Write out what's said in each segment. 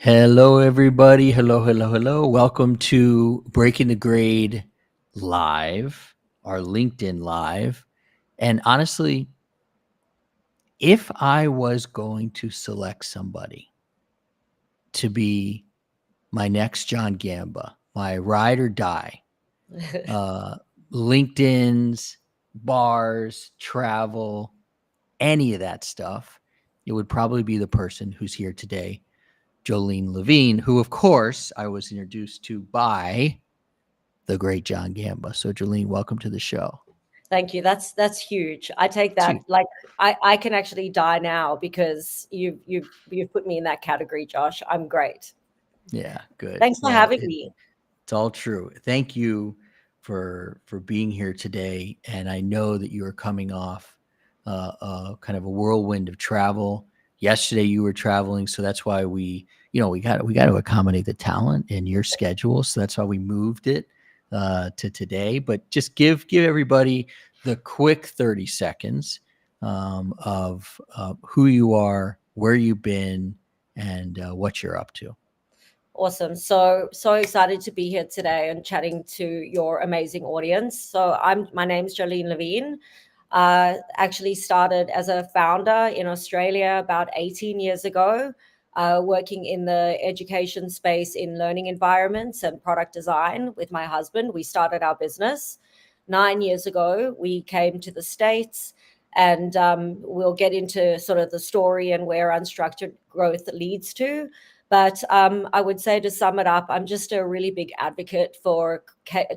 Hello, everybody. Hello, hello, hello. Welcome to Breaking the Grade Live, our LinkedIn Live. And honestly, if I was going to select somebody to be my next John Gamba, my ride or die, uh, LinkedIn's, bars, travel, any of that stuff, it would probably be the person who's here today, Jolene Levine, who, of course, I was introduced to by the great John Gamba. So, Jolene, welcome to the show. Thank you. That's huge. I take that Dude, like I can actually die now because you've put me in that category, Josh. I'm great. yeah, good. Thanks for Well, having me. it's all true. Thank you for being here today. And I know that you are coming off kind of a whirlwind of travel. Yesterday you were traveling, so that's why we got to accommodate the talent in your schedule. So that's why we moved it to today. But just give everybody the quick 30 seconds of who you are, where you've been, and what you're up to. Awesome. So excited to be here today and chatting to your amazing audience. My name's Jolene Levine. Actually started as a founder in Australia about 18 years ago, working in the education space in learning environments and product design with my husband. We started our business 9 years ago. We came to the States, and we'll get into sort of the story and where unstructured growth leads to. But I would say, to sum it up, I'm just a really big advocate for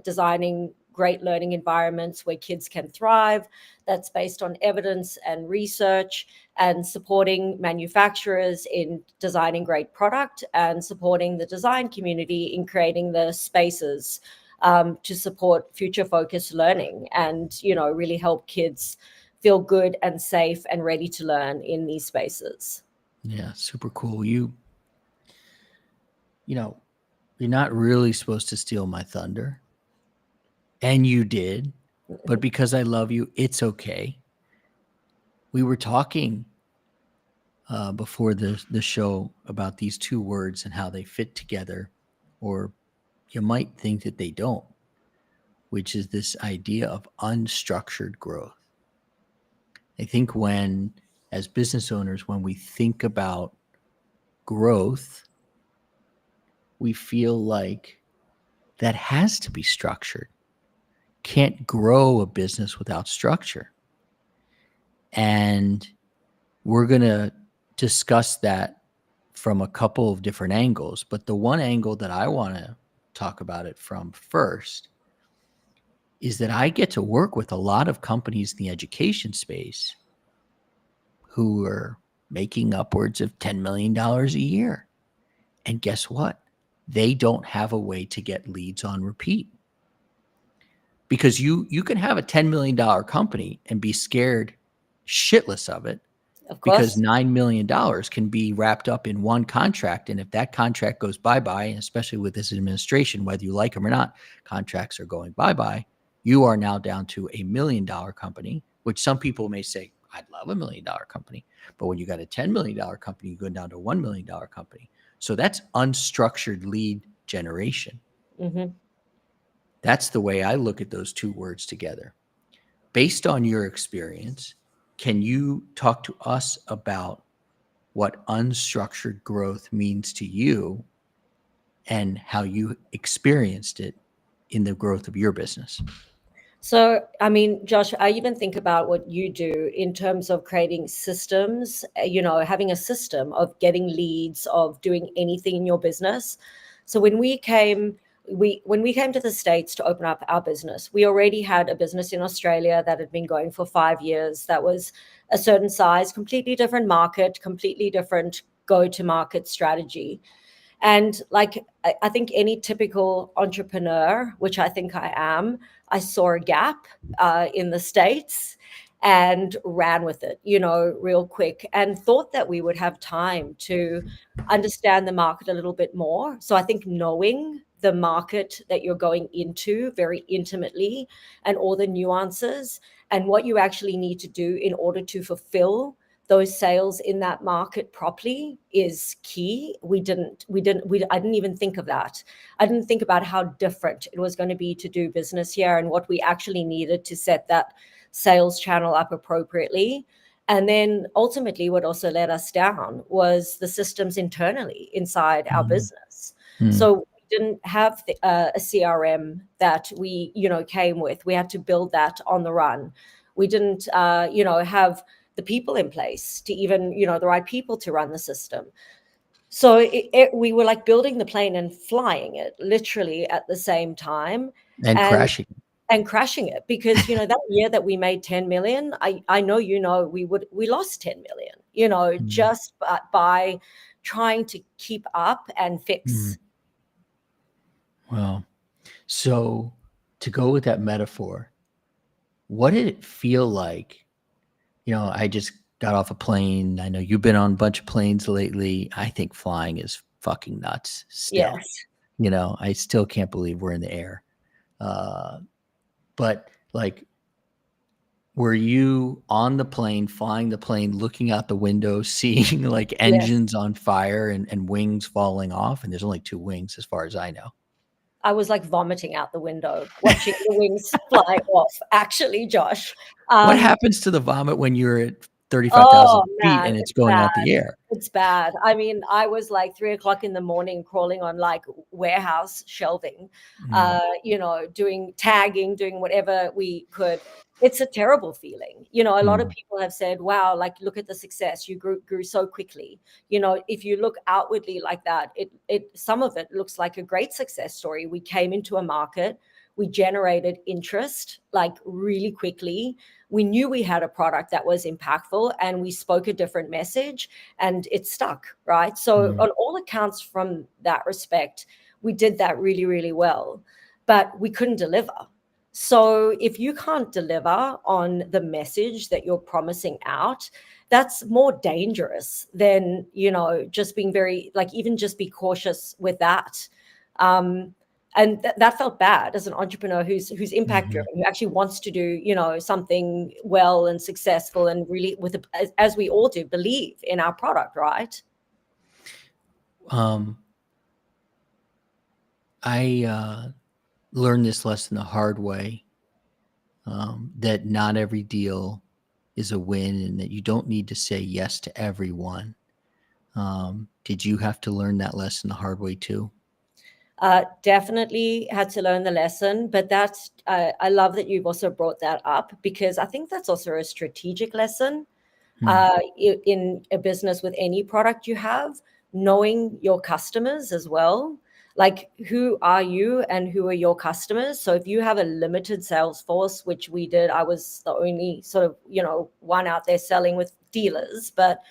designing great learning environments where kids can thrive. That's based on evidence and research, and supporting manufacturers in designing great product and supporting the design community in creating the spaces to support future focused learning and, really help kids feel good and safe and ready to learn in these spaces. Yeah, super cool. You know, you're not really supposed to steal my thunder, and you did, but because I love you, it's okay. We were talking before the show about these two words and how they fit together, or you might think that they don't, which is this idea of unstructured growth. I think as business owners, when we think about growth, we feel like that has to be structured. Can't grow a business without structure. And we're going to discuss that from a couple of different angles. But the one angle that I want to talk about it from first is that I get to work with a lot of companies in the education space who are making upwards of $10 million a year. And guess what? They don't have a way to get leads on repeat. Because you can have a $10 million company and be scared shitless of it, Of because course. $9 million can be wrapped up in one contract. And if that contract goes bye-bye, and especially with this administration, whether you like them or not, contracts are going bye-bye, you are now down to $1 million company, which some people may say, I'd love $1 million company. But when you got a $10 million company, you go down to $1 million company. So that's unstructured lead generation. Hmm. That's the way I look at those two words together. Based on your experience, can you talk to us about what unstructured growth means to you and how you experienced it in the growth of your business? So, I mean, Josh, I even think about what you do in terms of creating systems, having a system of getting leads, of doing anything in your business. So when we came to the States to open up our business, we already had a business in Australia that had been going for 5 years. That was a certain size, completely different market, completely different go-to-market strategy. And like, I think any typical entrepreneur, which I think I am, I saw a gap in the States and ran with it, real quick, and thought that we would have time to understand the market a little bit more. So I think knowing the market that you're going into very intimately, and all the nuances and what you actually need to do in order to fulfill those sales in that market properly is key. I didn't even think of that. I didn't think about how different it was going to be to do business here and what we actually needed to set that sales channel up appropriately. And then ultimately what also let us down was the systems internally inside our business. So we didn't have a CRM that we, came with. We had to build that on the run. We didn't, have the people in place to even, the right people to run the system. So we were like building the plane and flying it literally at the same time. And crashing. And crashing it, because that year that we made 10 million, I know we lost 10 million, just by trying to keep up and fix. Well, so to go with that metaphor, what did it feel like? I just got off a plane. I know you've been on a bunch of planes lately. I think flying is fucking nuts still. Yes. I still can't believe we're in the air. But like, were you on the plane, flying the plane, looking out the window, seeing like engines on fire and wings falling off? And there's only 2 wings as far as I know. I was like vomiting out the window, watching the wings fly off, actually, Josh. What happens to the vomit when you're at 35,000 feet and it's going out the air? It's bad. I mean, I was like 3:00 in the morning crawling on like warehouse shelving, doing tagging, doing whatever we could. It's a terrible feeling. A lot of people have said, wow, like, look at the success. You grew so quickly. If you look outwardly like that, some of it looks like a great success story. We came into a market, we generated interest like really quickly. We knew we had a product that was impactful and we spoke a different message and it stuck, right? So on all accounts from that respect, we did that really, really well, but we couldn't deliver. So if you can't deliver on the message that you're promising out, that's more dangerous than, just being very, like, even just be cautious with that. And that felt bad as an entrepreneur who's impact driven, who actually wants to do, something well and successful and really as we all do, believe in our product, right? I learned this lesson the hard way, that not every deal is a win and that you don't need to say yes to everyone. Did you have to learn that lesson the hard way too? Definitely had to learn the lesson, but that's I love that you've also brought that up, because I think that's also a strategic lesson in a business with any product you have, knowing your customers as well. Like, who are you and who are your customers? So if you have a limited sales force, which we did, I was the only sort of, one out there selling with dealers, but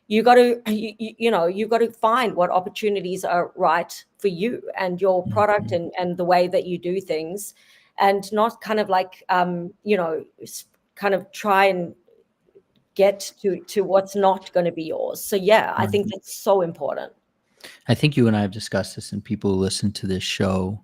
you got to, you got to find what opportunities are right for you and your product and the way that you do things, and not kind of like, kind of try and get to what's not going to be yours. So yeah, I think that's so important. I think you and I have discussed this, and people who listen to this show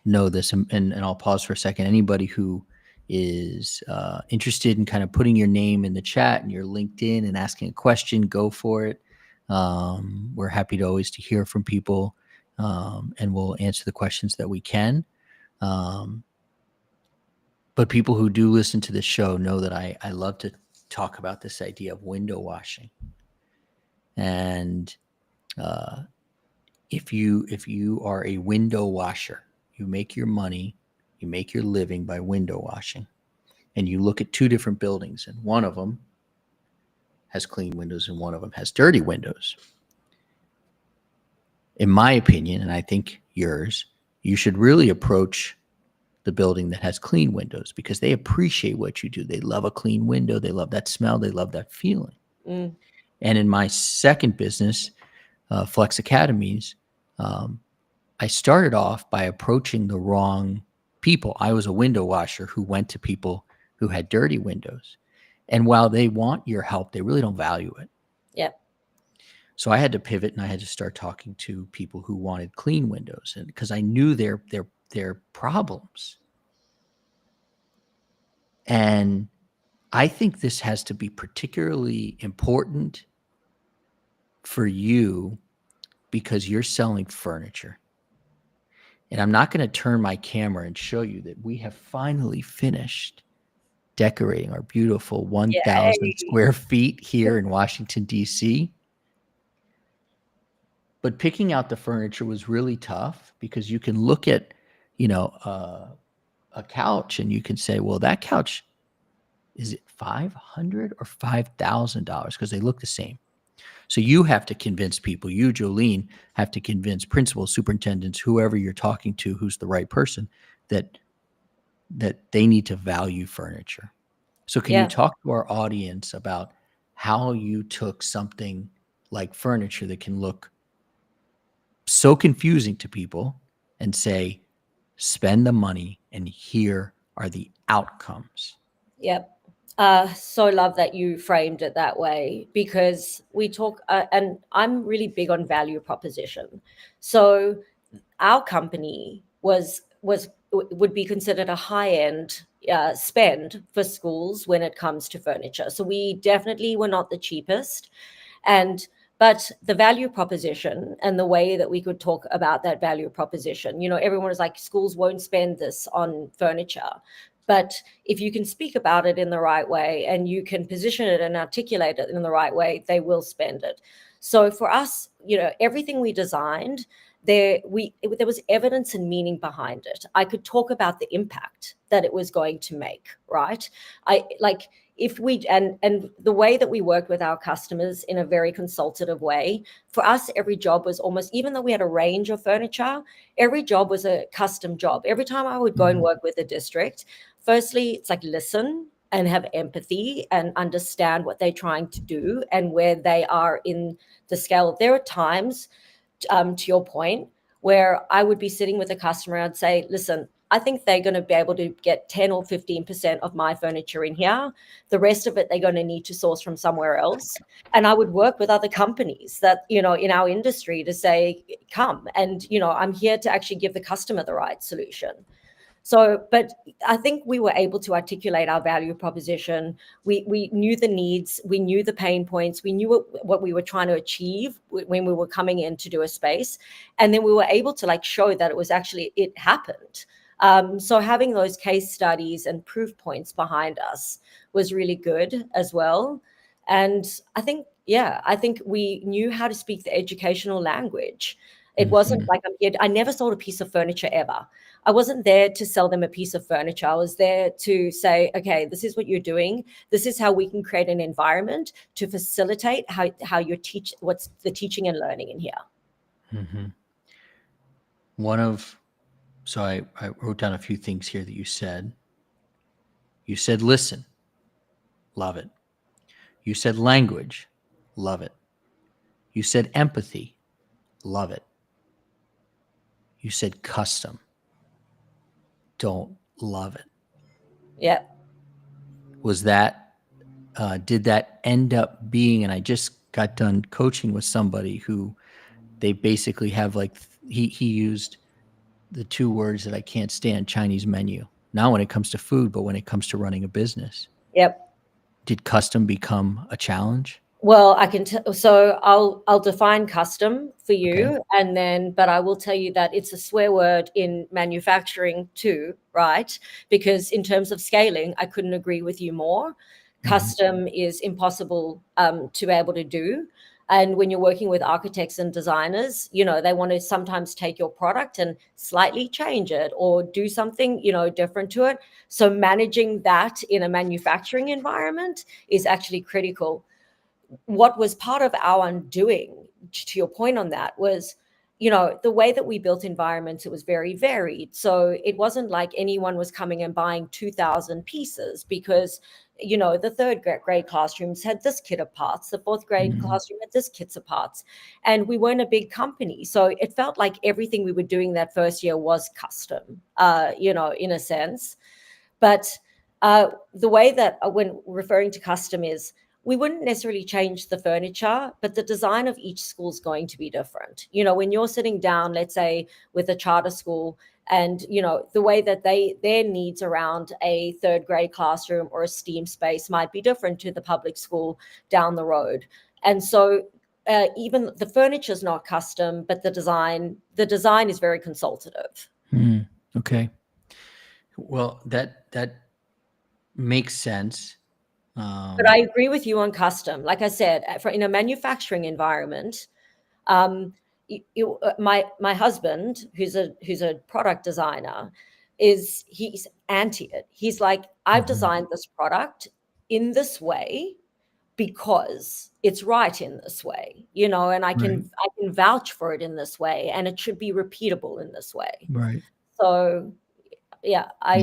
know this. And I'll pause for a second. Anybody who is interested in kind of putting your name in the chat and your LinkedIn and asking a question, go for it. We're happy to always to hear from people, and we'll answer the questions that we can. But people who do listen to this show know that I love to talk about this idea of window washing. And if you are a window washer, you make your money, you make your living by window washing, and you look at 2 different buildings, and one of them has clean windows and one of them has dirty windows. In my opinion, and I think yours, you should really approach the building that has clean windows, because they appreciate what you do. They love a clean window. They love that smell. They love that feeling. And in my second business, Flex Academies, I started off by approaching the wrong people. I was a window washer who went to people who had dirty windows. And while they want your help, they really don't value it. Yeah. So I had to pivot, and I had to start talking to people who wanted clean windows, and because I knew their problems. And I think this has to be particularly important for you because you're selling furniture. And I'm not going to turn my camera and show you that we have finally finished decorating our beautiful 1,000 Yay. square feet here in Washington, D.C. But picking out the furniture was really tough because you can look at, a couch and you can say, well, that couch, is it $500 or $5,000? Because they look the same. So you have to convince people, you, Jolene, have to convince principals, superintendents, whoever you're talking to, who's the right person, that they need to value furniture. So can you talk to our audience about how you took something like furniture that can look so confusing to people and say, spend the money and here are the outcomes? Yep. So love that you framed it that way, because we talk, and I'm really big on value proposition. So our company would be considered a high-end spend for schools when it comes to furniture. So we definitely were not the cheapest, but the value proposition and the way that we could talk about that value proposition, everyone is like, schools won't spend this on furniture. But if you can speak about it in the right way and you can position it and articulate it in the right way, they will spend it. So for us, everything we designed, there was evidence and meaning behind it. I could talk about the impact that it was going to make, right? If we and the way that we worked with our customers in a very consultative way, for us, every job was almost, even though we had a range of furniture, every job was a custom job. Every time I would go and work with a district, firstly, it's like, listen and have empathy and understand what they're trying to do and where they are in the scale. There are times, to your point, where I would be sitting with a customer and I'd say, listen, I think they're going to be able to get 10 or 15% of my furniture in here. The rest of it, they're going to need to source from somewhere else. And I would work with other companies that, in our industry to say, come. And, I'm here to actually give the customer the right solution. So, but I think we were able to articulate our value proposition. We knew the needs, we knew the pain points, we knew what we were trying to achieve when we were coming in to do a space. And then we were able to show that it happened. So having those case studies and proof points behind us was really good as well. And I think we knew how to speak the educational language. It wasn't like I never sold a piece of furniture ever. I wasn't there to sell them a piece of furniture. I was there to say, okay, this is what you're doing. This is how we can create an environment to facilitate how you teach, what's the teaching and learning in here. Mm-hmm. So I wrote down a few things here that you said. You said, listen, love it. You said language, love it. You said empathy, love it. You said custom, don't love it. Yeah. Did that end up being, and I just got done coaching with somebody who they basically have he used the two words that I can't stand, Chinese menu. Not when it comes to food, but when it comes to running a business. Yep. Did custom become a challenge? Well, I can so I'll define custom for you, okay. But I will tell you that it's a swear word in manufacturing too, right? Because in terms of scaling, I couldn't agree with you more. Mm-hmm. Custom is impossible to be able to do. And when you're working with architects and designers, they want to sometimes take your product and slightly change it or do something, different to it. So managing that in a manufacturing environment is actually critical. What was part of our undoing, to your point on that, was, the way that we built environments, it was very varied. So it wasn't like anyone was coming and buying 2,000 pieces because, the third grade classrooms had this kit of parts, the fourth grade classroom had this kits of parts. And we weren't a big company. So it felt like everything we were doing that first year was custom, in a sense. But the way that when referring to custom is, we wouldn't necessarily change the furniture, but the design of each school is going to be different. You know, when you're sitting down, let's say with a charter school, and you know the way that their needs around a third grade classroom or a STEAM space might be different to the public school down the road. And so even the furniture is not custom, but the design is very consultative. Okay. Well, that makes sense. But I agree with you on custom. Like I said, in a manufacturing environment, my husband, who's a product designer, he's anti it. He's like, I've designed this product in this way because it's right in this way, you know, and I can vouch for it in this way, and it should be repeatable in this way. Right. So yeah, I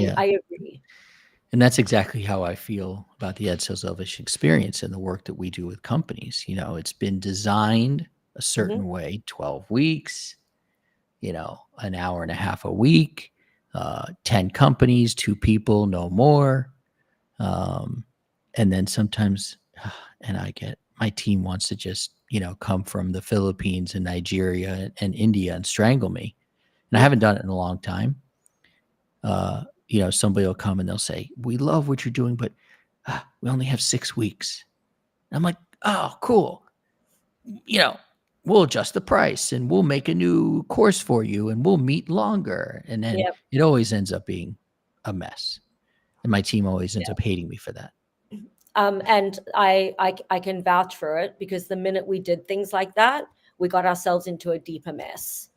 agree. And that's exactly how I feel about the Ed Selzovic experience and the work that we do with companies. You know, it's been designed a certain way, 12 weeks, you know, an hour and a half a week, 10 companies, 2 people, no more. And then sometimes, and my team wants to just, you know, come from the Philippines and Nigeria and India and strangle me. And I haven't done it in a long time. You know, somebody will come and they'll say, we love what you're doing, but we only have 6 weeks. And I'm like, oh, cool. You know, we'll adjust the price and we'll make a new course for you and we'll meet longer. And then it always ends up being a mess. And my team always ends up hating me for that. And I can vouch for it, because the minute we did things like that, we got ourselves into a deeper mess.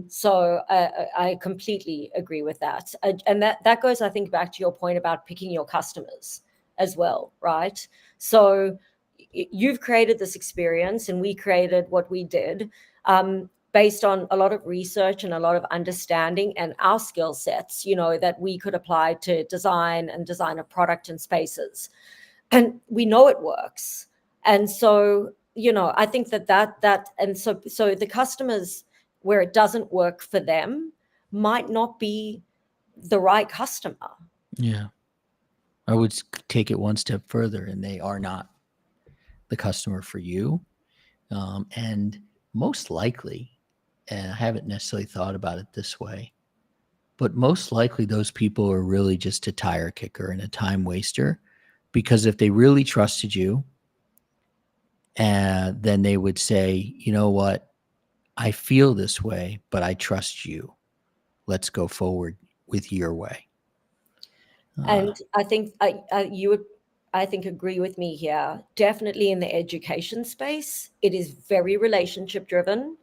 So I completely agree with that. And that goes, I think, back to your point about picking your customers as well, right? So you've created this experience and we created what we did based on a lot of research and a lot of understanding and our skill sets, you know, that we could apply to design a product and spaces. And we know it works. And so, you know, I think and so the customers where it doesn't work for them might not be the right customer. Yeah. I would take it one step further, and they are not the customer for you. And most likely, and I haven't necessarily thought about it this way, but most likely those people are really just a tire kicker and a time waster, because if they really trusted you, then they would say, you know what, I feel this way, but I trust you. Let's go forward with your way. And I think you would, I think, agree with me here. Definitely in the education space, it is very relationship driven.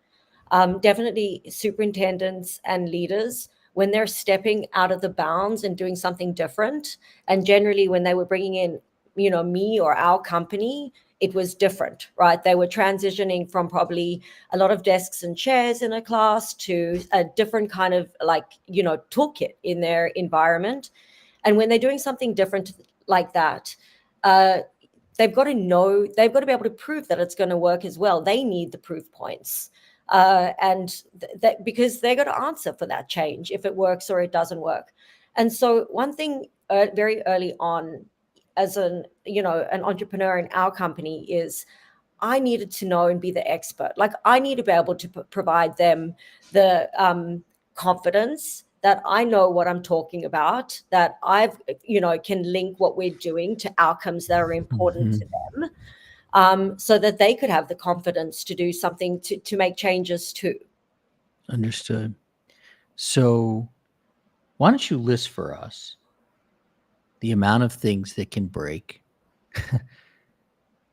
Definitely superintendents and leaders, when they're stepping out of the bounds and doing something different, and generally when they were bringing in, you know, me or our company, it was different, right? They were transitioning from probably a lot of desks and chairs in a class to a different kind of, like, you know, toolkit in their environment. And when they're doing something different like that, they've got to be able to prove that it's going to work as well. They need the proof points. And that because they're going to answer for that change if it works or it doesn't work. And so one thing very early on, as an entrepreneur in our company, is I needed to know and be the expert. Like, I need to be able to provide them the confidence that I know what I'm talking about, that I've, you know, can link what we're doing to outcomes that are important to them. So that they could have the confidence to do something, to make changes too. Understood. So why don't you list for us the amount of things that can break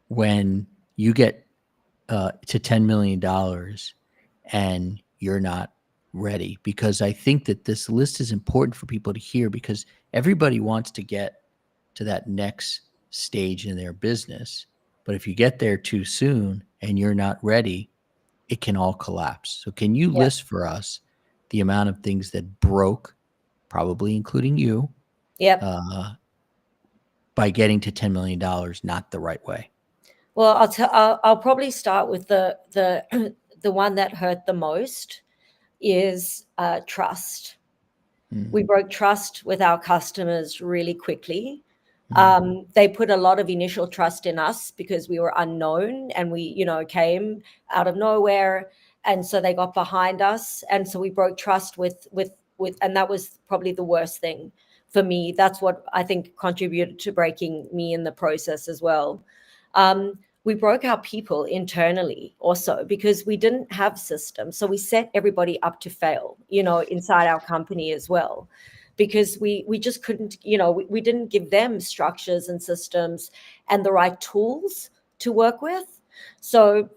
when you get to $10 million and you're not ready? Because I think that this list is important for people to hear, because everybody wants to get to that next stage in their business. But if you get there too soon and you're not ready, it can all collapse. So can you list for us the amount of things that broke, probably including you, by getting to $10 million not the right way? Well, I'll probably start with the one that hurt the most is trust. We broke trust with our customers really quickly. They put a lot of initial trust in us because we were unknown and we, came out of nowhere. And so they got behind us. And so we broke trust and that was probably the worst thing for me. That's what I think contributed to breaking me in the process as well. We broke our people internally also because we didn't have systems. So we set everybody up to fail, inside our company as well, because we just couldn't, we didn't give them structures and systems and the right tools to work with. So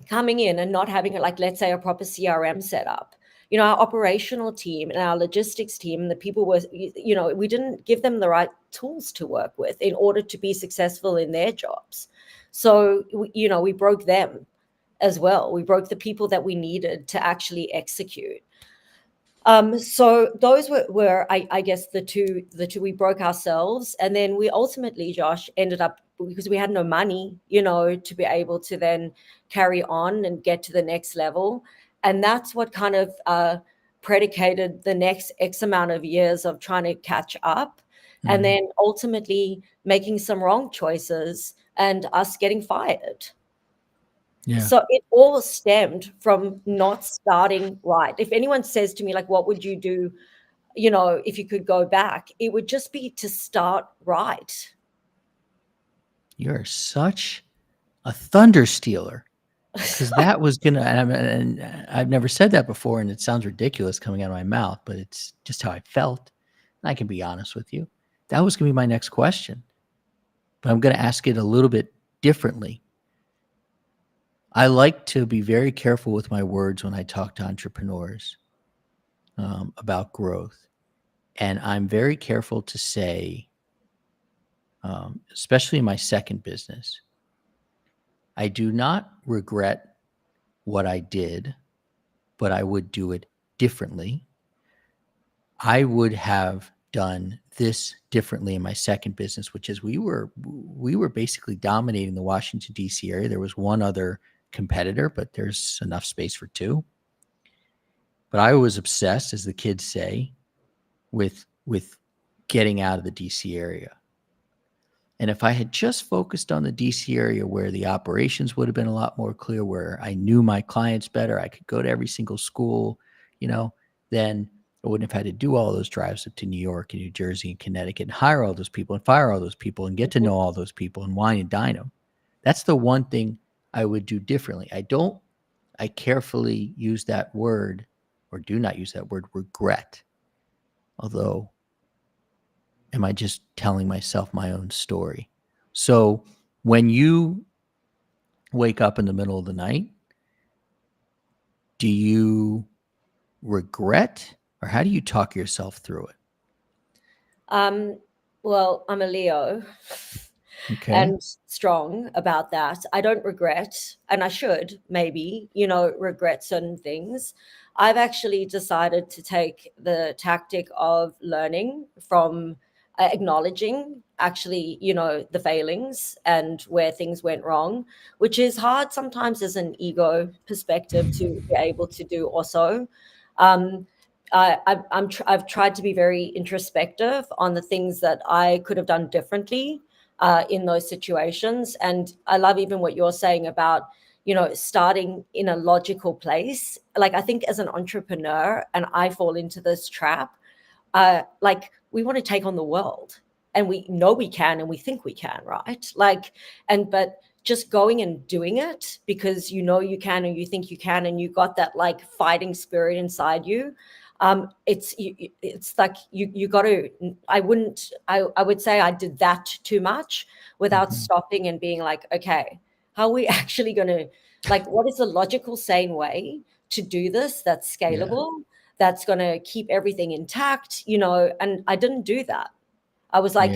coming in and not having, like, let's say, a proper CRM setup, our operational team and our logistics team and the people were, we didn't give them the right tools to work with in order to be successful in their jobs. So, we broke them as well. We broke the people that we needed to actually execute. So those were I guess the two we broke ourselves, and then we ultimately, Josh, ended up, because we had no money, to be able to then carry on and get to the next level. And that's what kind of predicated the next X amount of years of trying to catch up, and then ultimately making some wrong choices and us getting fired. Yeah. So it all stemmed from not starting right. If anyone says to me, like, what would you do, if you could go back, it would just be to start right. You're such a thunder stealer, because that was gonna, and I've never said that before, and it sounds ridiculous coming out of my mouth, but it's just how I felt. And I can be honest with you. That was gonna be my next question, but I'm gonna ask it a little bit differently. I like to be very careful with my words when I talk to entrepreneurs about growth. And I'm very careful to say, especially in my second business, I do not regret what I did, but I would do it differently. I would have done this differently in my second business, which is we were basically dominating the Washington, D.C. area. There was one other competitor, but there's enough space for two. But I was obsessed, as the kids say, with getting out of the DC area. And if I had just focused on the DC area, where the operations would have been a lot more clear, where I knew my clients better, I could go to every single school, then I wouldn't have had to do all those drives up to New York and New Jersey and Connecticut and hire all those people and fire all those people and get to know all those people and wine and dine them. That's the one thing I would do differently. I carefully use that word, or do not use that word, regret. Although, am I just telling myself my own story? So when you wake up in the middle of the night, do you regret, or how do you talk yourself through it? Well, I'm a Leo. Okay. And strong about that. I don't regret, and I should maybe, regret certain things. I've actually decided to take the tactic of learning from acknowledging actually, the failings and where things went wrong, which is hard sometimes as an ego perspective to be able to do also. I've tried to be very introspective on the things that I could have done differently in those situations. And I love even what you're saying about, starting in a logical place. Like, I think as an entrepreneur, and I fall into this trap, like, we want to take on the world, and we know we can, and we think we can, right? Like, but just going and doing it because you can, and you think you can, and you got that like fighting spirit inside you. It's like you got to. I would say I did that too much without stopping and being like, okay, how are we actually going to, like, what is the logical, sane way to do this that's scalable, that's going to keep everything intact, and I didn't do that. I was like,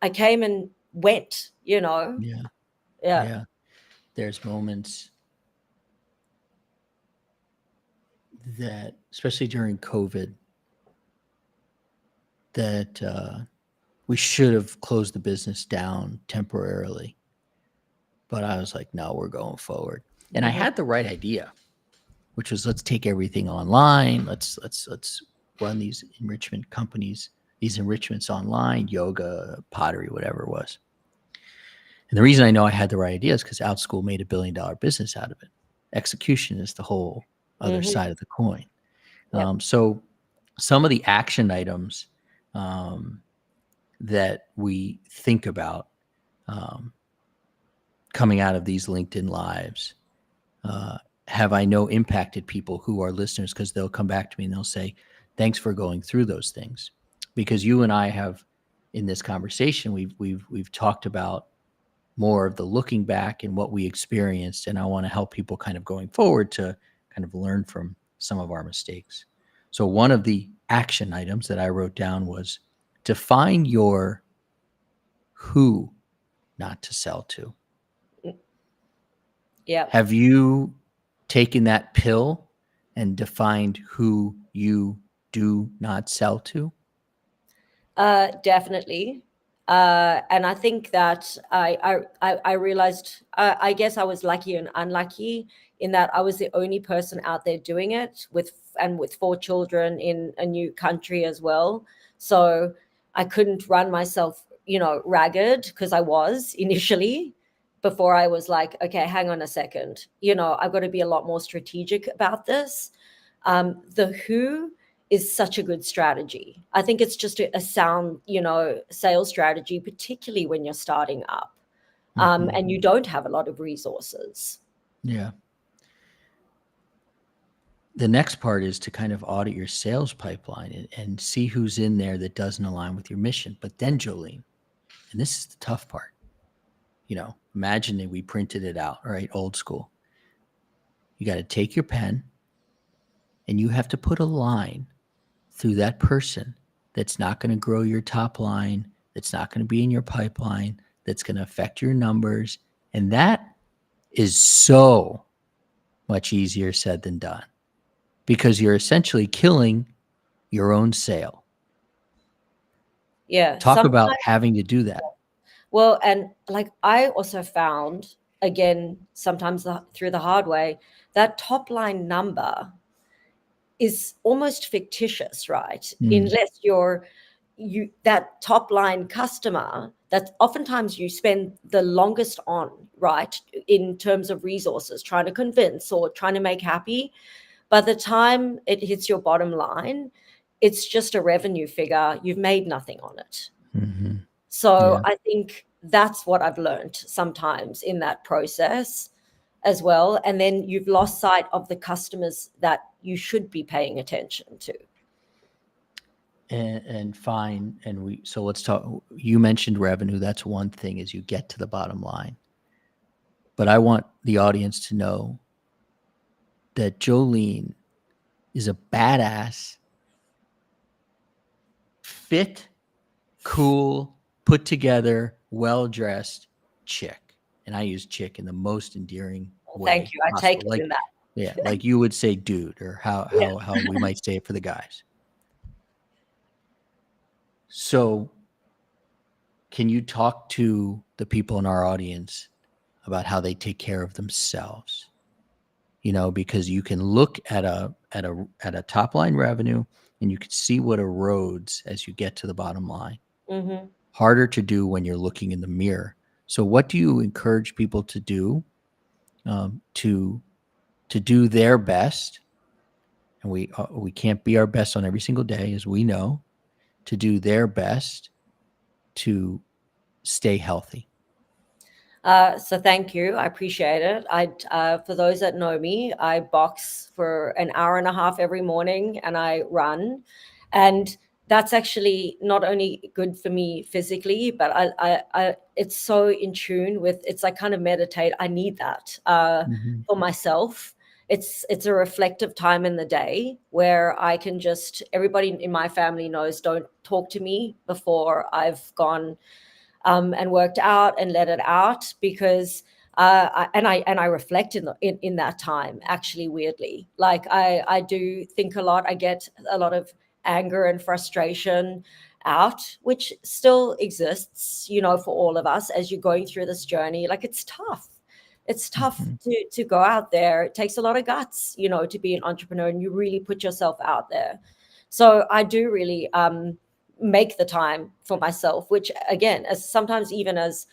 I came and went, Yeah. There's moments that, especially during COVID, that we should have closed the business down temporarily. But I was like, no, we're going forward. And I had the right idea, which was, let's take everything online. Let's run these enrichment companies these enrichments online, yoga, pottery, whatever it was. And the reason I know I had the right idea is because OutSchool made $1 billion business out of it. Execution is the whole other side of the coin. Yep. So some of the action items that we think about coming out of these LinkedIn Lives have I know impacted people who are listeners, because they'll come back to me and they'll say, thanks for going through those things. Because you and I have, in this conversation, we've talked about more of the looking back and what we experienced. And I want to help people kind of going forward to kind of learn from some of our mistakes. So one of the action items that I wrote down was define your who not to sell to. Yeah. Have you taken that pill and defined who you do not sell to? Definitely. And I think that I realized, I guess I was lucky and unlucky in that I was the only person out there doing it with 4 children in a new country as well. So I couldn't run myself, ragged, because I was initially, before I was like, okay, hang on a second, I've got to be a lot more strategic about this. The who is such a good strategy. I think it's just a sound, sales strategy, particularly when you're starting up and you don't have a lot of resources. Yeah. The next part is to kind of audit your sales pipeline and see who's in there that doesn't align with your mission. But then, Jolene, and this is the tough part, imagine that we printed it out, all right, old school. You got to take your pen and you have to put a line through that person that's not going to grow your top line, that's not going to be in your pipeline, that's going to affect your numbers. And that is so much easier said than done, because you're essentially killing your own sale. Yeah. Talk about having to do that. Well, and like I also found, again, sometimes through the hard way, that top line number is almost fictitious, right? Unless that top line customer that oftentimes you spend the longest on, right, in terms of resources, trying to convince or trying to make happy. By the time it hits your bottom line, it's just a revenue figure. You've made nothing on it. So I think that's what I've learned sometimes in that process as well. And then you've lost sight of the customers that you should be paying attention to. And fine. And so let's talk. You mentioned revenue. That's one thing, as you get to the bottom line. But I want the audience to know that Jolene is a badass, fit, cool, put together, well-dressed chick. And I use chick in the most endearing way. Thank you. I take it in that. Yeah, like you would say dude, or how we might say it for the guys. So can you talk to the people in our audience about how they take care of themselves? Because you can look at a top line revenue and you can see what erodes as you get to the bottom line. Harder to do when you're looking in the mirror. So what do you encourage people to do to do their best? And we can't be our best on every single day, as we know, to do their best to stay healthy. So thank you. I appreciate it. For those that know me, I box for an hour and a half every morning and I run. And that's actually not only good for me physically, but I it's so in tune with, it's like kind of meditate. I need that for myself. It's a reflective time in the day where I can just, everybody in my family knows, don't talk to me before I've gone and worked out and let it out, because I reflect in that time, actually, weirdly. Like I do think a lot. I get a lot of anger and frustration out, which still exists, for all of us as you're going through this journey. Like it's tough. It's tough to go out there. It takes a lot of guts, to be an entrepreneur, and you really put yourself out there. So I do really make the time for myself, which again, as sometimes even as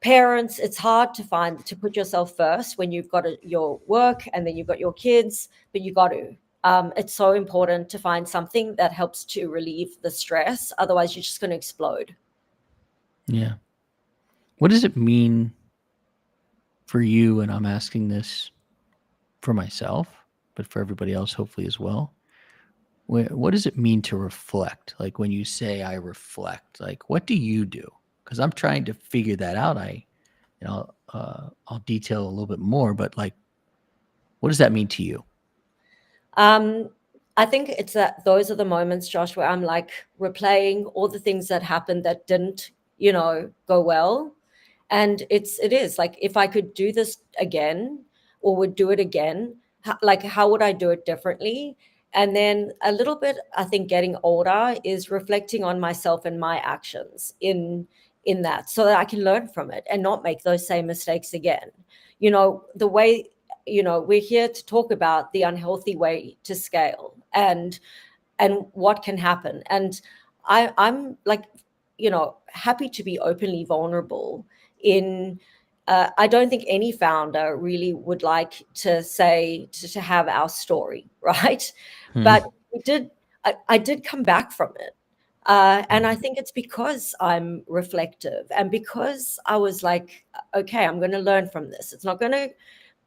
parents, it's hard to put yourself first when you've got your work and then you've got your kids, but you got to. It's so important to find something that helps to relieve the stress. Otherwise, you're just going to explode. Yeah. What does it mean for you? And I'm asking this for myself, but for everybody else, hopefully as well. What does it mean to reflect? Like when you say I reflect, like what do you do? Because I'm trying to figure that out. I'll detail a little bit more, but like, what does that mean to you? I think it's that those are the moments, Josh, where I'm like replaying all the things that happened that didn't, go well. And it is like, if I could do this again or would do it again, how would I do it differently? And then a little bit, I think getting older is reflecting on myself and my actions in that, so that I can learn from it and not make those same mistakes again. The way, we're here to talk about the unhealthy way to scale and what can happen. And I'm like, happy to be openly vulnerable in I don't think any founder really would like to say to have our story, right? But I did come back from it. And I think it's because I'm reflective and because I was like, okay, I'm going to learn from this. It's not going to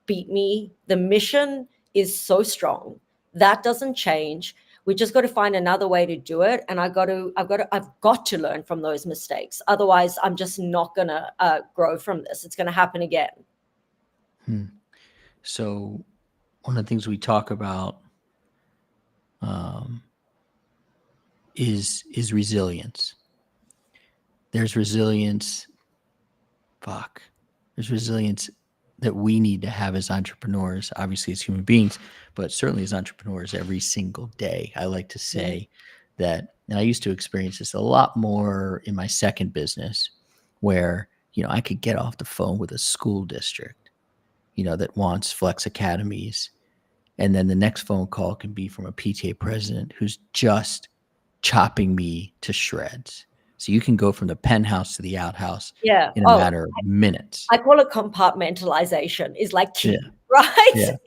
beat me. The mission is so strong. That doesn't change. We just got to find another way to do it. And I've got to learn from those mistakes. Otherwise, I'm just not going to grow from this. It's going to happen again. So one of the things we talk about is resilience. There's resilience. There's resilience that we need to have as entrepreneurs, obviously as human beings, but certainly as entrepreneurs every single day. I like to say that, and I used to experience this a lot more in my second business, where, I could get off the phone with a school district, that wants Flex Academies. And then the next phone call can be from a PTA president who's just chopping me to shreds. So you can go from the penthouse to the outhouse in a matter of minutes. I call it compartmentalization is like key, right?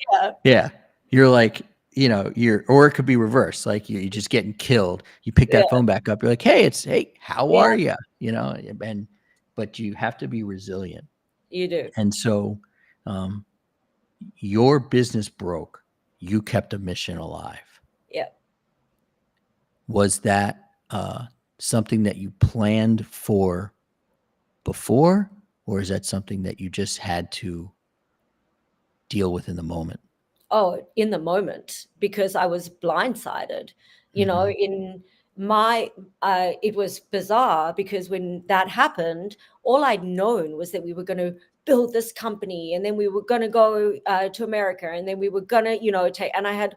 Yeah. You're like, or it could be reversed. Like you're just getting killed. You pick that phone back up. You're like, hey, how are you? But you have to be resilient. You do. And so your business broke. You kept a mission alive. Yeah. Was that something that you planned for before, or is that something that you just had to deal with in the moment? Oh, in the moment, because I was blindsided. In my it was bizarre because when that happened, all I'd known was that we were going to build this company, and then we were going to go to America, and then we were going to take, and I had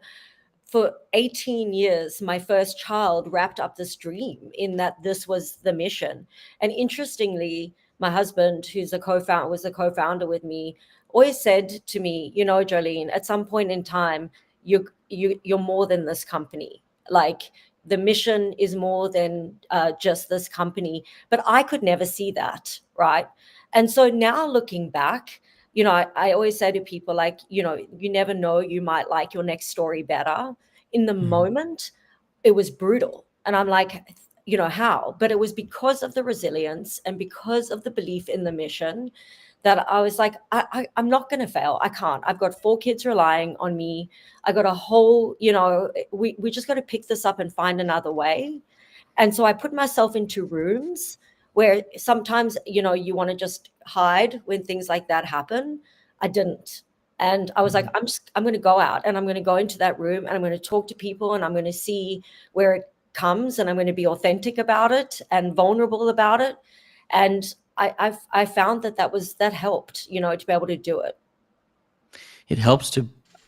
for 18 years my first child wrapped up this dream in that this was the mission. And interestingly, my husband, who's was a co-founder with me, always said to me, Jolene, at some point in time, you're more than this company. Like the mission is more than just this company. But I could never see that, right? And so now looking back, I always say to people, like, you never know, you might like your next story better. In the moment, it was brutal. And I'm like, how? But it was because of the resilience and because of the belief in the mission that I was like, I'm not going to fail. I can't. I've got 4 kids relying on me. I got a whole, we just got to pick this up and find another way. And so I put myself into rooms where sometimes, you want to just hide when things like that happen. I didn't. And I was like, I'm going to go out and I'm going to go into that room and I'm going to talk to people and I'm going to see where it comes and I'm going to be authentic about it and vulnerable about it. And I found that helped, to be able to do it. It helps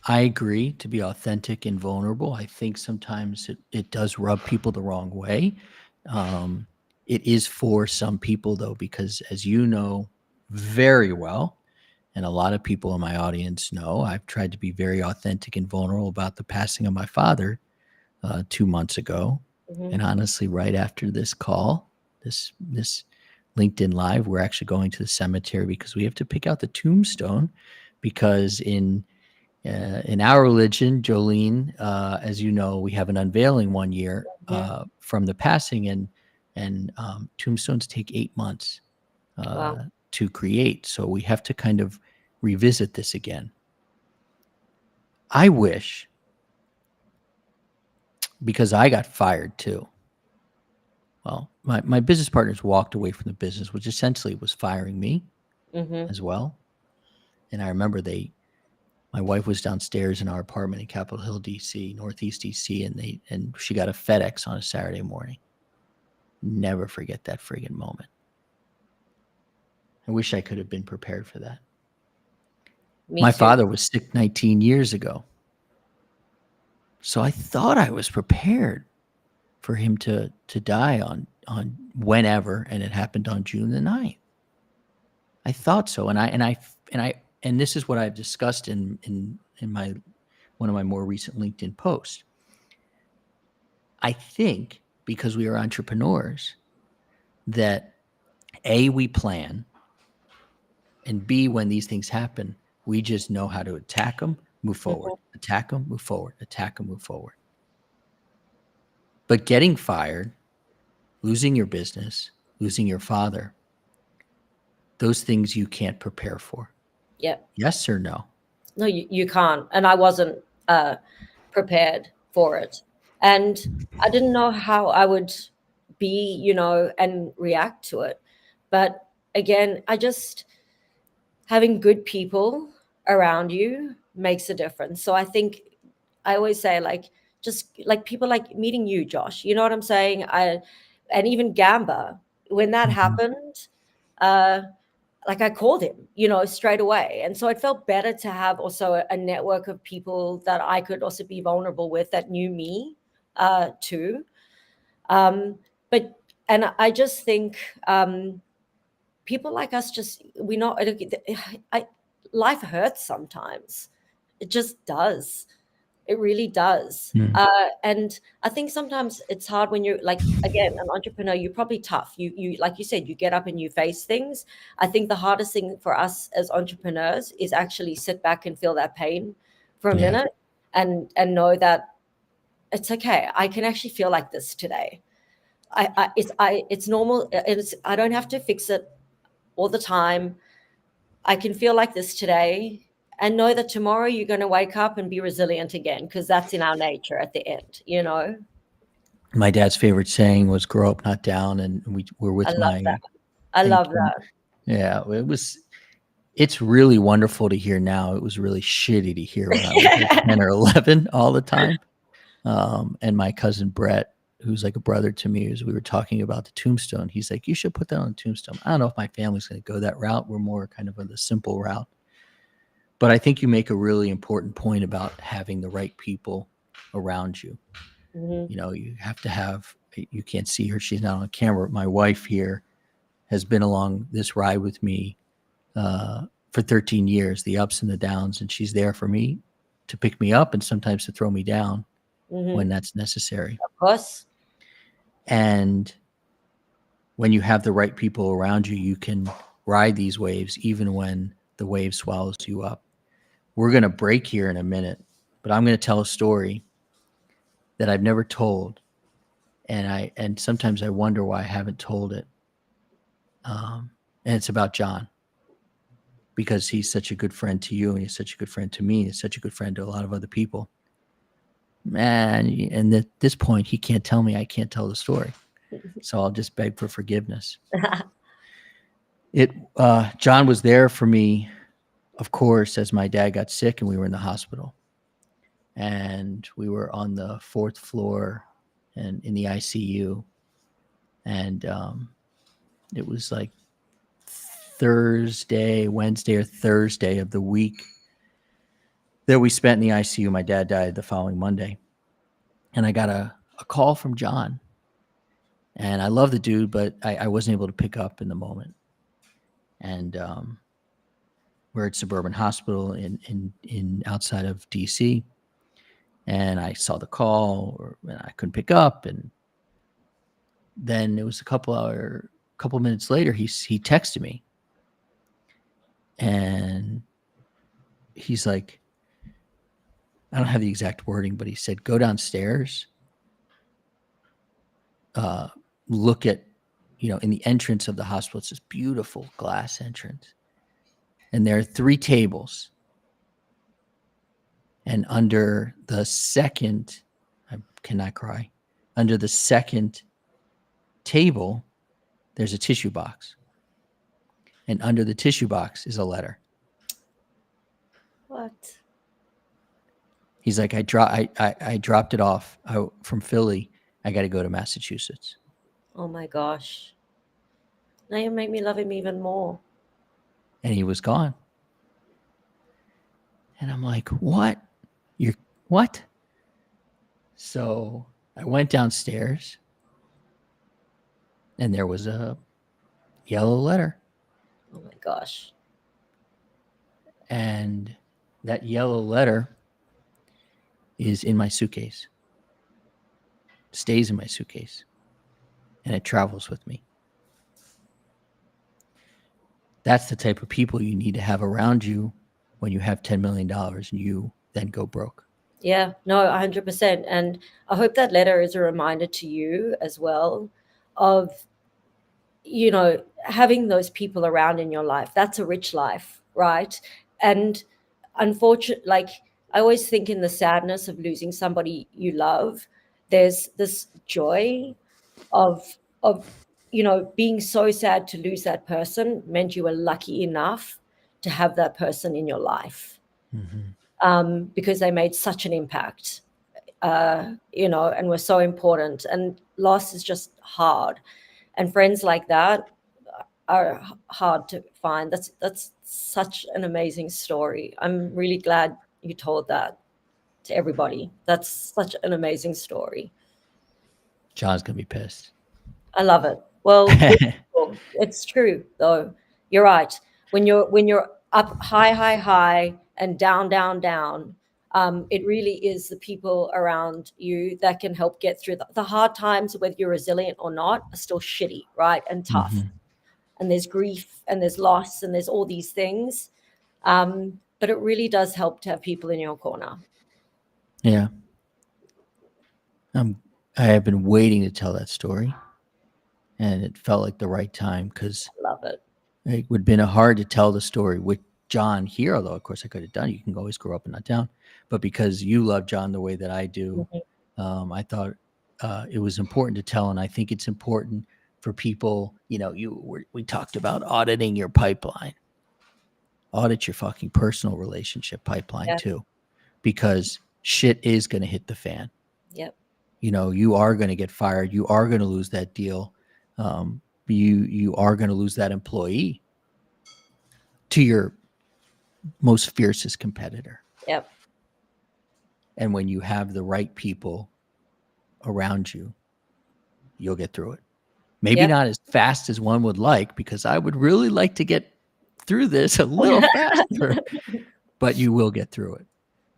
I agree, to be authentic and vulnerable. I think sometimes it does rub people the wrong way. It is for some people though, because as you know very well, and a lot of people in my audience know, I've tried to be very authentic and vulnerable about the passing of my father 2 months ago. Mhm. And honestly, right after this call, this LinkedIn Live, we're actually going to the cemetery because we have to pick out the tombstone. Because in our religion, Jolene, as you know, we have an unveiling one year Mhm. from the passing, and tombstones take 8 months Wow. to create. So we have to kind of revisit this again. I wish, because I got fired too. Well, my business partners walked away from the business, which essentially was firing me Mhm. as well. And I remember my wife was downstairs in our apartment in Capitol Hill, DC, Northeast DC, and she got a FedEx on a Saturday morning. Never forget that friggin' moment. I wish I could have been prepared for that. Me My too. father was sick 19 years ago. So I thought I was prepared for him to die on whenever, and it happened on June the 9th. I thought so. And this is what I've discussed in my one of my more recent LinkedIn posts. I think because we are entrepreneurs that A, we plan, and B, when these things happen, we just know how to attack them, move forward, Mhm. attack them, move forward, attack them, move forward. But getting fired, losing your business, losing your father, those things you can't prepare for. Yeah. Yes or no? No, you can't. And I wasn't prepared for it. And I didn't know how I would be, and react to it. But again, having good people around you makes a difference. So I think I always say, like, just like people like meeting you, Josh. You know what I'm saying? And even Gamba, when that Mhm. happened, like I called him, straight away. And so it felt better to have also a network of people that I could also be vulnerable with that knew me too. Um, but, and I just think people like us just, we not, I, life hurts sometimes. It just does. It really does. Mm. And I think sometimes it's hard when you're like, again, an entrepreneur, you're probably tough. You, like you said, you get up and you face things. I think the hardest thing for us as entrepreneurs is actually sit back and feel that pain for a Yeah. minute and know that it's okay. I can actually feel like this today. It's normal. I don't have to fix it all the time. I can feel like this today and know that tomorrow you're going to wake up and be resilient again, because that's in our nature at the end. My dad's favorite saying was "Grow up, not down," and we're I with love my, that. I I think, love that. yeah, it was. It's really wonderful to hear now. It was really shitty to hear when I was like 10 or 11 all the time. And my cousin Brett, who's like a brother to me, as we were talking about the tombstone, he's like, "You should put that on the tombstone." I don't know if my family's going to go that route. We're more kind of on the simple route. But I think you make a really important point about having the right people around you. Mhm. You have to have, you can't see her, she's not on camera. My wife here has been along this ride with me for 13 years, the ups and the downs, and she's there for me to pick me up and sometimes to throw me down when Mhm. that's necessary. Of course. And when you have the right people around you, you can ride these waves even when the wave swallows you up. We're going to break here in a minute, but I'm going to tell a story that I've never told, and sometimes I wonder why I haven't told it. And it's about John, because he's such a good friend to you, and he's such a good friend to me, and he's such a good friend to a lot of other people. Man, and at this point, he can't tell me I can't tell the story, so I'll just beg for forgiveness. John was there for me, of course, as my dad got sick and we were in the hospital, and we were on the 4th floor and in the ICU, and it was like Wednesday or Thursday of the week that we spent in the ICU. My dad died the following Monday, and I got a call from John, and I love the dude, but I wasn't able to pick up in the moment. And we're at Suburban Hospital in outside of DC, and I saw the call, and I couldn't pick up, and then it was a couple minutes later, he texted me, and he's like, I don't have the exact wording, but he said, go downstairs, look at, in the entrance of the hospital, it's this beautiful glass entrance. And there are 3 tables. And under the second, I cannot cry, under the second table, there's a tissue box. And under the tissue box is a letter. What? He's like, I dropped it off from Philly. I got to go to Massachusetts. Oh my gosh. Now you make me love him even more. And he was gone. And I'm like, what? What? So I went downstairs, and there was a yellow letter. Oh my gosh. And that yellow letter is in my suitcase. Stays in my suitcase. And it travels with me. That's the type of people you need to have around you when you have $10 million and you then go broke. Yeah, no, 100%. And I hope that letter is a reminder to you as well of, having those people around in your life. That's a rich life, right? And unfortunately, like, I always think in the sadness of losing somebody you love, there's this joy of being so sad to lose that person meant you were lucky enough to have that person in your life. Because they made such an impact, and were so important. And loss is just hard. And friends like that are hard to find. That's such an amazing story. I'm really glad you told that to everybody. That's such an amazing story. John's going to be pissed. I love it. Well, it's true though. You're right. When you're up high and down, it really is the people around you that can help get through the hard times, whether you're resilient or not, are still shitty, right? And tough. And there's grief and there's loss and there's all these things. But it really does help to have people in your corner. Yeah. I have been waiting to tell that story, and it felt like the right time, because I love it. It would have been hard to tell the story with John here, although of course I could have done it. You can always grow up and not down. But because you love John the way that I do, I thought it was important to tell. And I think it's important for people, we talked about auditing your pipeline. Audit your fucking personal relationship pipeline too, because shit is going to hit the fan. Yep. You are going to get fired. You are going to lose that deal. You are going to lose that employee to your most fiercest competitor. Yep. And when you have the right people around you, you'll get through it. Maybe not as fast as one would like, because I would really like to get through this a little faster, but you will get through it.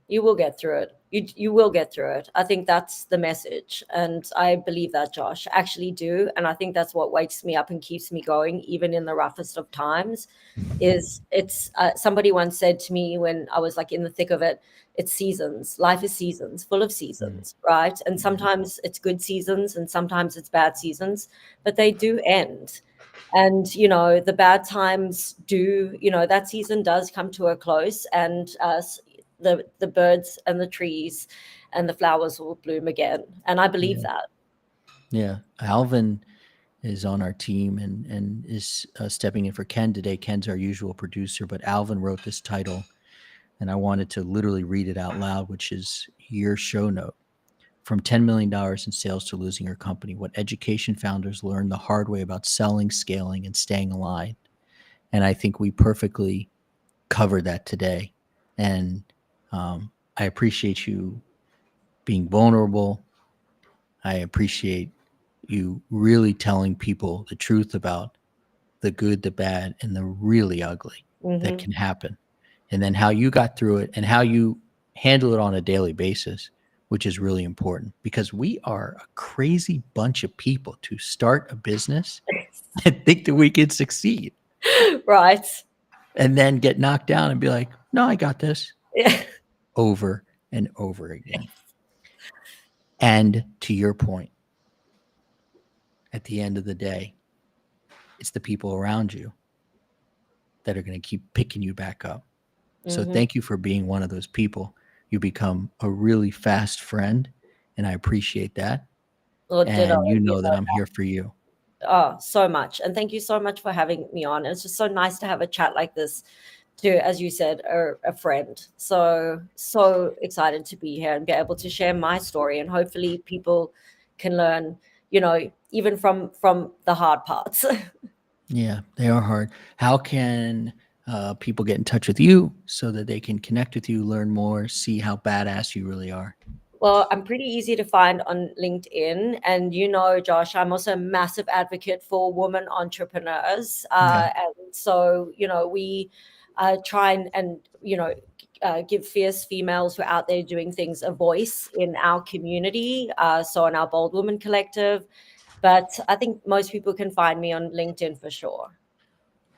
You will get through it. You will get through it. I think that's the message. And I believe that, Josh. I actually do. And I think that's what wakes me up and keeps me going, even in the roughest of times. It's somebody once said to me when I was like in the thick of it, it's seasons. Life is seasons, full of seasons, right? And sometimes it's good seasons and sometimes it's bad seasons, but they do end. And, the bad times do, that season does come to a close, and the birds and the trees and the flowers will bloom again. And I believe that. Yeah. Alvin is on our team and is stepping in for Ken today. Ken's our usual producer, but Alvin wrote this title, and I wanted to literally read it out loud, which is your show note. From $10 million in sales to losing your company, what education founders learn the hard way about selling, scaling, and staying aligned. And I think we perfectly covered that today. And I appreciate you being vulnerable. I appreciate you really telling people the truth about the good, the bad, and the really ugly that can happen. And then how you got through it and how you handle it on a daily basis which is really important because we are a crazy bunch of people to start a business and think that we can succeed Right. and then get knocked down and be like, no, I got this, Yeah. over and over again. And to your point, at the end of the day, it's the people around you that are going to keep picking you back up. So thank you for being one of those people. You become a really fast friend, and I appreciate that. Well, ditto, And you you know that know I'm here for you. Oh, so much. And thank you so much for having me on. It's just so nice to have a chat like this to, as you said, a friend. So excited to be here and be able to share my story. And hopefully people can learn, even from the hard parts. Yeah, they are hard. How can people get in touch with you so that they can connect with you, learn more, see how badass you really are? Well, I'm pretty easy to find on LinkedIn. And Josh, I'm also a massive advocate for women entrepreneurs. Yeah. And so, we try and give fierce females who are out there doing things a voice in our community. So in our Bold Woman Collective. But I think most people can find me on LinkedIn for sure.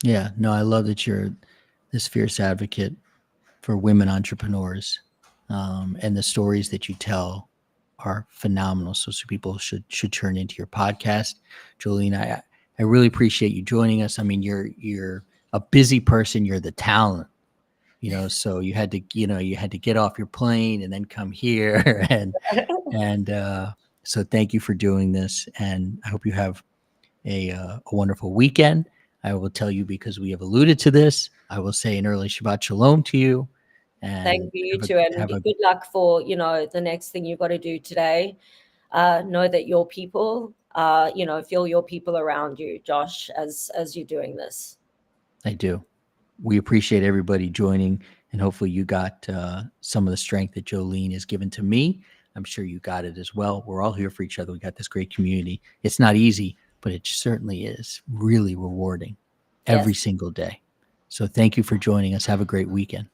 Yeah. No, I love that you're this fierce advocate for women entrepreneurs. And the stories that you tell are phenomenal. So people should turn into your podcast. Jolene, I really appreciate you joining us. I mean, you're a busy person. You're the talent, so you had to get off your plane and then come here. And so thank you for doing this. And I hope you have a wonderful weekend. I will tell you, because we have alluded to this, I will say an early Shabbat Shalom to you. Thank And you too, and good luck for the next thing you've got to do today. Know that your people, feel your people around you, Josh, as you're doing this. I do. We appreciate everybody joining, and hopefully you got some of the strength that Jolene has given to me. I'm sure you got it as well. We're all here for each other. We got this great community. It's not easy, but it certainly is really rewarding every single day. So thank you for joining us. Have a great weekend.